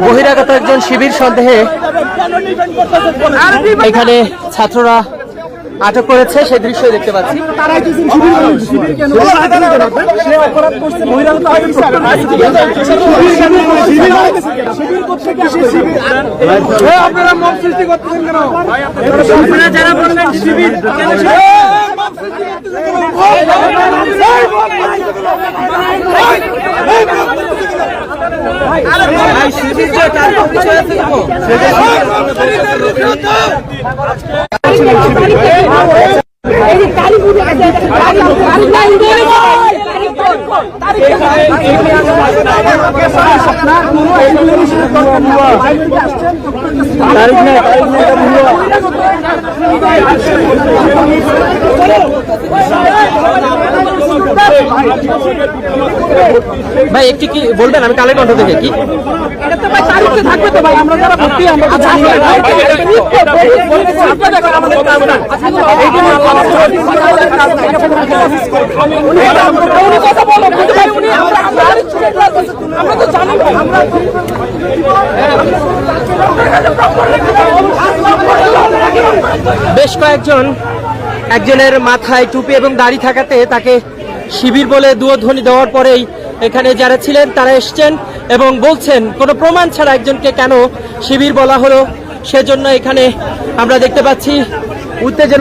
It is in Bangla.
বহিরাগত একজন শিবির সন্দেহে এখানে ছাত্ররা আটক করেছে, সেই দৃশ্য দেখতে পাচ্ছি। আপনারা মব সৃষ্টি করতেছেন কেন? যারা বললেন শিবির ভাই একটু কি বলবেন? আমি কালের কণ্ঠ থেকে কি থাকবে তো ভাই, আমরা যারা ভর্তি আমরা বেশ কয়েকজন, একজনের মাথায় টুপি এবং দাড়ি থাকাতে তাকে শিবির বলে দুয়োধ্বনি দেওয়ার পরেই এখানে যারা ছিলেন তারা এসছেন এবং বলছেন কোনো প্রমাণ ছাড়া একজনকে কেন শিবির বলা হলো, সেজন্য এখানে আমরা দেখতে পাচ্ছি উত্তেজনা।